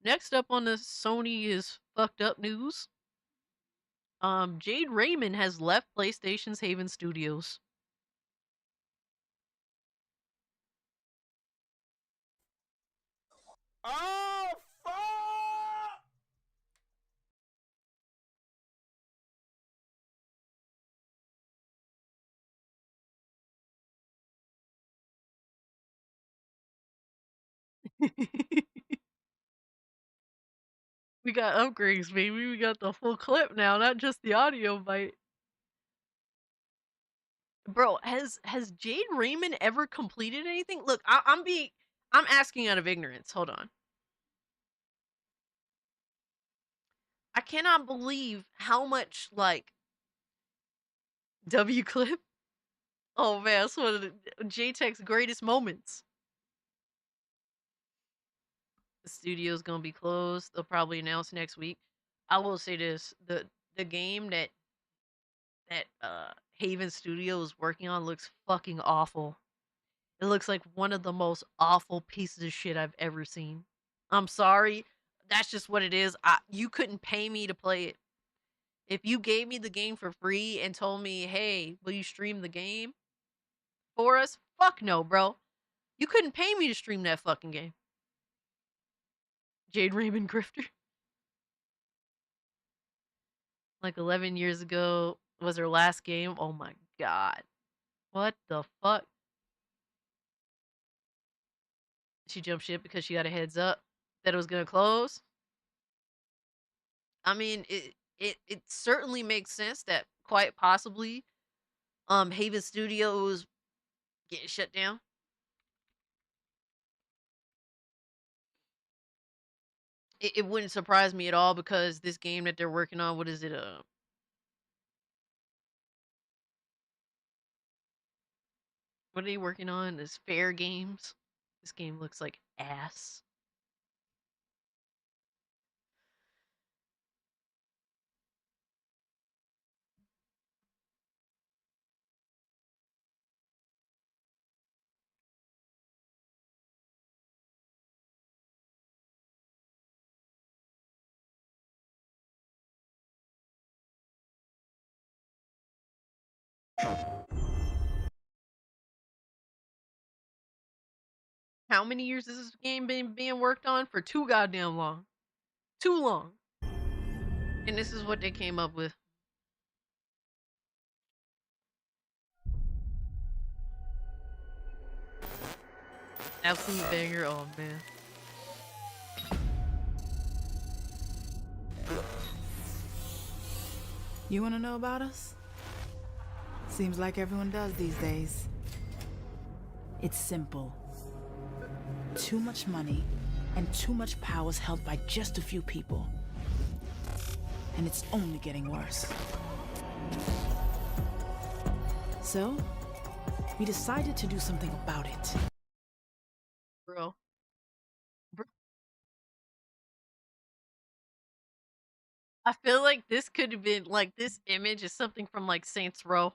Next up on the Sony is fucked up news. Jade Raymond has left PlayStation's Haven Studios. Oh, fuck! We got upgrades, baby. We got the full clip now, not just the audio bite. Bro, has Jade Raymond ever completed anything? Look, I'm asking out of ignorance. Hold on. I cannot believe how much like W clip. Oh man, that's one of the JTech's greatest moments. The studio's gonna be closed. They'll probably announce next week. I will say this: the game that Haven Studio is working on looks fucking awful. It looks like one of the most awful pieces of shit I've ever seen. I'm sorry. That's just what it is. You couldn't pay me to play it. If you gave me the game for free and told me, "Hey, will you stream the game for us?" Fuck no, bro. You couldn't pay me to stream that fucking game. Jade Raymond Grifter. Like 11 years ago was her last game. Oh my god. What the fuck? She jumped ship because she got a heads up that it was gonna close. I mean, it certainly makes sense that quite possibly Haven Studios getting shut down. It wouldn't surprise me at all because this game that they're working on, what is it? What are they working on? This Fair Games. This game looks like ass. How many years has this game been being worked on? For too goddamn long. Too long. And this is what they came up with. Absolute banger. Oh man. You want to know about us? Seems like everyone does these days. It's simple. Too much money and too much power is held by just a few people. And it's only getting worse. So, we decided to do something about it. Bro. I feel like this could have been like this image is something from like Saints Row.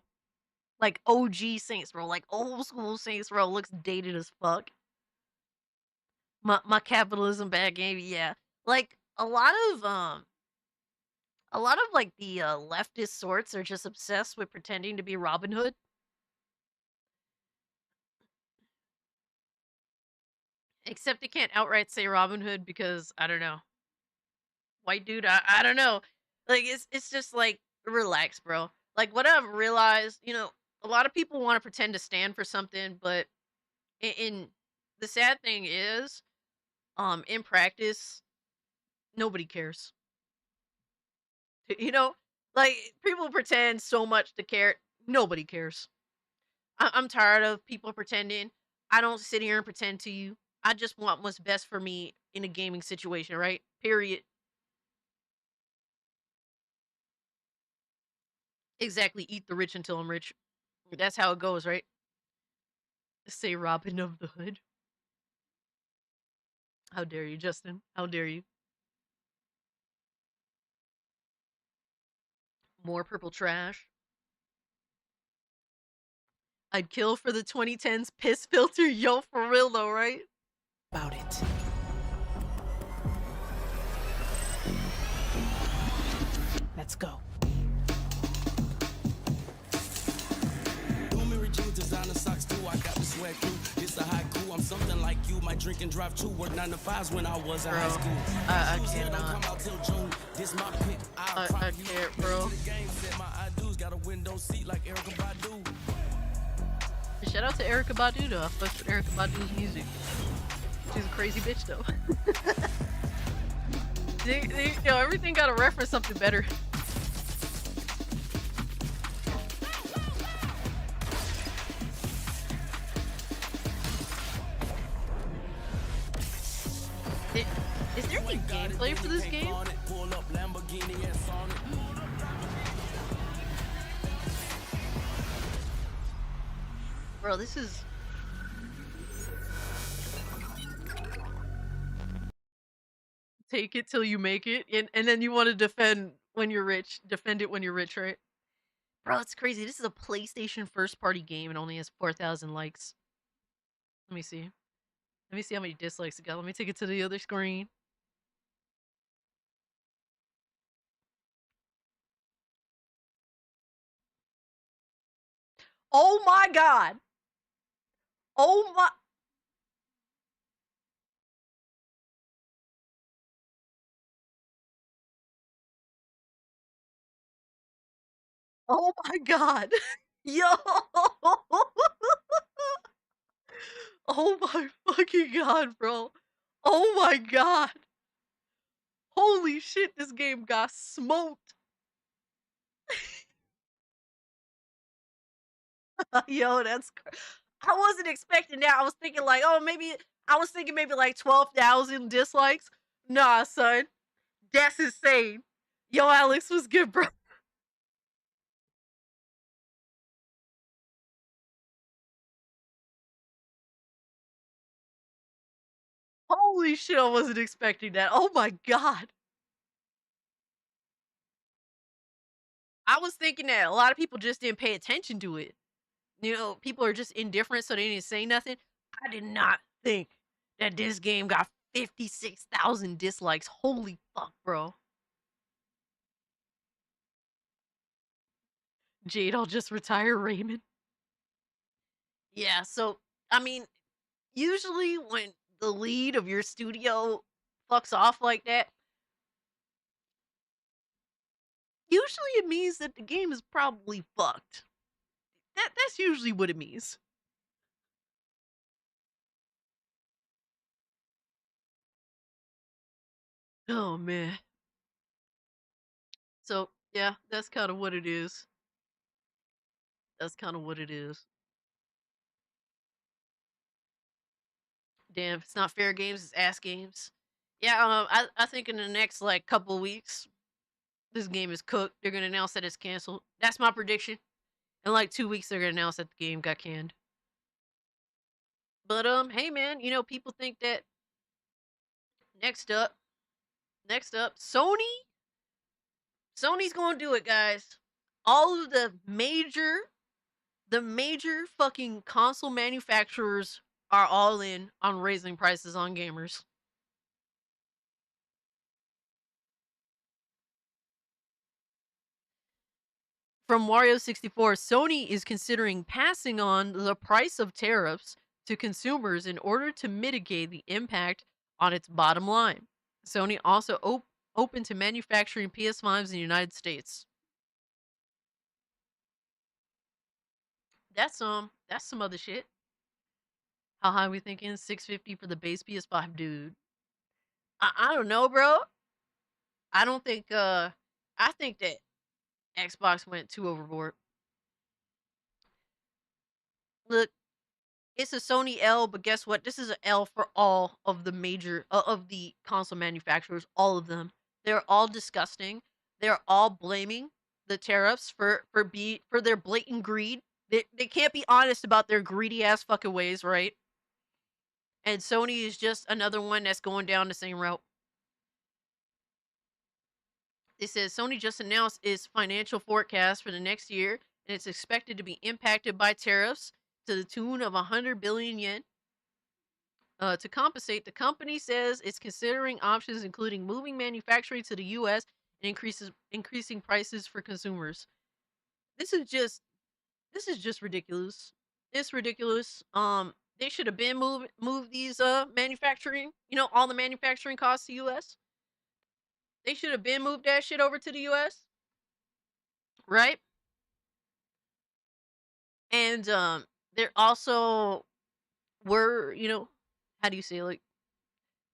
Like OG Saints Row, like old school Saints Row looks dated as fuck. My capitalism bad game, yeah. Like a lot of like the leftist sorts are just obsessed with pretending to be Robin Hood. Except they can't outright say Robin Hood because I don't know. White dude, I don't know. Like it's just like relax, bro. Like what I've realized, a lot of people want to pretend to stand for something, but in the sad thing is, in practice, nobody cares. You know, like people pretend so much to care. Nobody cares. I'm tired of people pretending. I don't sit here and pretend to you. I just want what's best for me in a gaming situation, right? Period. Exactly. Eat the rich until I'm rich. That's how it goes, right? Say Robin of the Hood. How dare you, Justin? How dare you? More purple trash. I'd kill for the 2010s piss filter. Yo, for real though, right? About it. Let's go. Jeans, designer socks too. I got the swag too. It's a haiku. I'm something like you. My drink and drive too. Work 9 to 5s when I was in high Bro, school. I Shoes here don't cannot. come out till June. This my pick. I'll I crop you. can't, bro. The game said my I do's got a window seat like Erica Badu. Shout out to Erica Badu though. I fucked with Erica Badu's music. She's a crazy bitch though. Yo, everything gotta reference something better. Is there any gameplay for this game? Pull up Lamborghini and Sonic. Bro, this is... Take it till you make it, and then you want to defend when you're rich. Defend it when you're rich, right? Bro, it's crazy. This is a PlayStation first-party game and only has 4,000 likes. Let me see. Let me see how many dislikes it got. Let me take it to the other screen. Oh my god! Oh my... Oh my god! Yo! Oh my fucking god, bro. Oh my god. Holy shit, this game got smoked. Yo, I wasn't expecting that. I was thinking like, oh, maybe I was thinking maybe like 12,000 dislikes. Nah, son. That's insane. Yo, Alex was good, bro. Holy shit, I wasn't expecting that. Oh my god. I was thinking that a lot of people just didn't pay attention to it. You know, people are just indifferent, so they didn't say nothing. I did not think that this game got 56,000 dislikes. Holy fuck, bro. Jade, I'll just retire Raymond. Yeah, so, I mean, usually when the lead of your studio fucks off like that, usually it means that the game is probably fucked. That's usually what it means. Oh man. So yeah, that's kind of what it is. That's kind of what it is. Damn, it's not fair games, it's ass games. Yeah, I think in the next like couple weeks, this game is cooked. They're gonna announce that it's canceled. That's my prediction. In like 2 weeks, they're gonna announce that the game got canned. But hey man, you know people think that next up, Sony's gonna do it, guys. All of the major fucking console manufacturers are all in on raising prices on gamers. From Wario64, Sony is considering passing on the price of tariffs to consumers in order to mitigate the impact on its bottom line. Sony also open to manufacturing PS5s in the United States. That's some other shit. How high we thinking? 650 for the base PS5, dude. I don't know, bro. I don't think I think that Xbox went too overboard. Look, it's a Sony L, but guess what? This is an L for all of the major of the console manufacturers, all of them. They're all disgusting. They're all blaming the tariffs for their blatant greed. They can't be honest about their greedy ass fucking ways, right? And Sony is just another one that's going down the same route. It says Sony just announced its financial forecast for the next year, and it's expected to be impacted by tariffs to the tune of 100 billion yen. To compensate, the company says it's considering options including moving manufacturing to the US and increasing prices for consumers. This is just this is just ridiculous. It's ridiculous. They should have been moved these manufacturing, all the manufacturing costs to US. They should have been moved that shit over to the US, right? And they're also were, how do you say, like,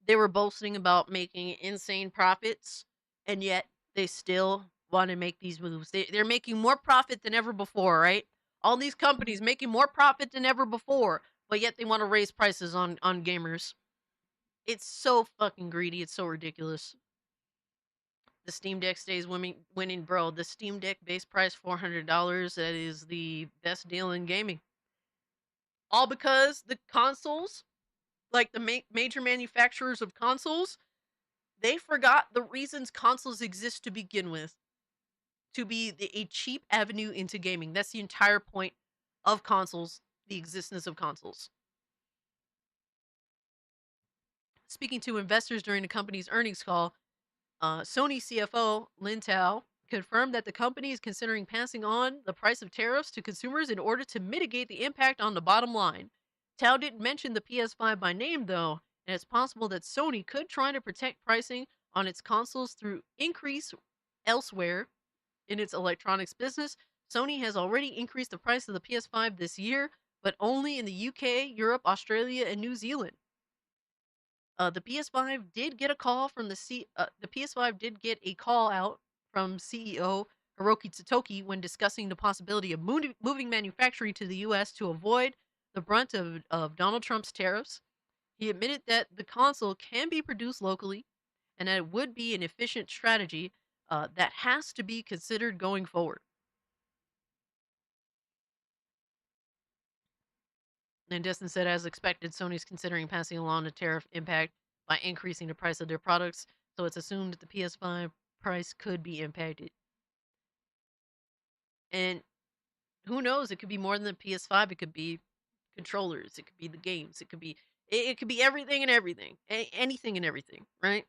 they were boasting about making insane profits, and yet they still want to make these moves. They're making more profit than ever before, right? All these companies making more profit than ever before, but yet they want to raise prices on gamers. It's so fucking greedy. It's so ridiculous. The Steam Deck stays winning, bro. The Steam Deck base price $400. That is the best deal in gaming. All because the consoles, like the major manufacturers of consoles, they forgot the reasons consoles exist to begin with. To be a cheap avenue into gaming. That's the entire point of consoles, the existence of consoles. Speaking to investors during the company's earnings call, Sony CFO Lin Tao confirmed that the company is considering passing on the price of tariffs to consumers in order to mitigate the impact on the bottom line. Tao didn't mention the PS5 by name, though, and it's possible that Sony could try to protect pricing on its consoles through increase elsewhere in its electronics business. Sony has already increased the price of the PS5 this year, but only in the UK, Europe, Australia, and New Zealand. The PS5 did get a call from the PS5 did get a call out from CEO Hiroki Tsutoki when discussing the possibility of moving manufacturing to the US to avoid the brunt of Donald Trump's tariffs. He admitted that the console can be produced locally and that it would be an efficient strategy that has to be considered going forward. And Destin said, as expected, Sony's considering passing along the tariff impact by increasing the price of their products, so it's assumed that the PS5 price could be impacted. And who knows? It could be more than the PS5. It could be controllers. It could be the games. It could be everything and everything, anything and everything, right?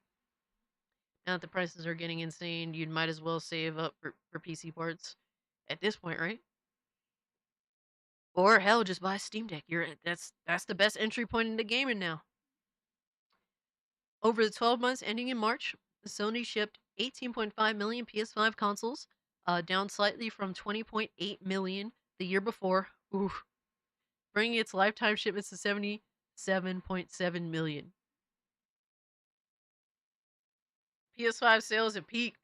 Now that the prices are getting insane, you might as well save up for PC parts at this point, right? Or hell, just buy a Steam Deck. That's the best entry point into gaming now. Over the 12 months ending in March, Sony shipped 18.5 million PS5 consoles, down slightly from 20.8 million the year before, bringing its lifetime shipments to 77.7 million. PS5 sales have peaked.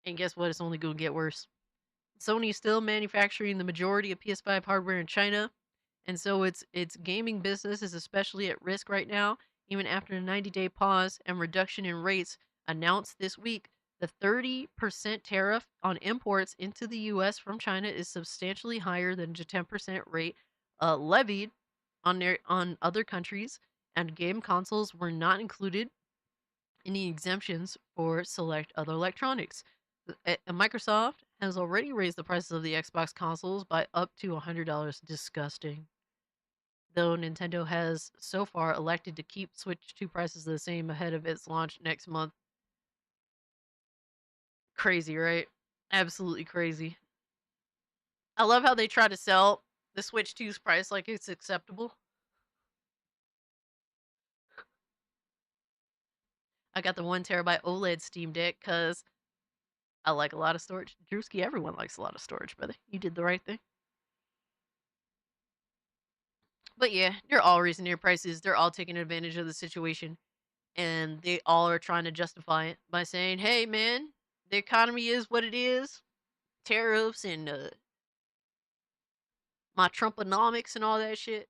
And guess what? It's only going to get worse. Sony is still manufacturing the majority of PS5 hardware in China, and so its gaming business is especially at risk right now, even after a 90-day pause and reduction in rates announced this week. The 30% tariff on imports into the US from China is substantially higher than the 10% rate levied on other countries, and game consoles were not included in the exemptions for select other electronics. Microsoft has already raised the prices of the Xbox consoles by up to $100. Disgusting. Though Nintendo has so far elected to keep Switch 2 prices the same ahead of its launch next month. Crazy, right? Absolutely crazy. I love how they try to sell the Switch 2's price like it's acceptable. I got the 1 terabyte OLED Steam Deck because I like a lot of storage. Drewski, everyone likes a lot of storage, brother. You did the right thing. But yeah, they're all raising their prices. They're all taking advantage of the situation. And they all are trying to justify it by saying, hey, man, the economy is what it is. Tariffs and my Trumponomics and all that shit.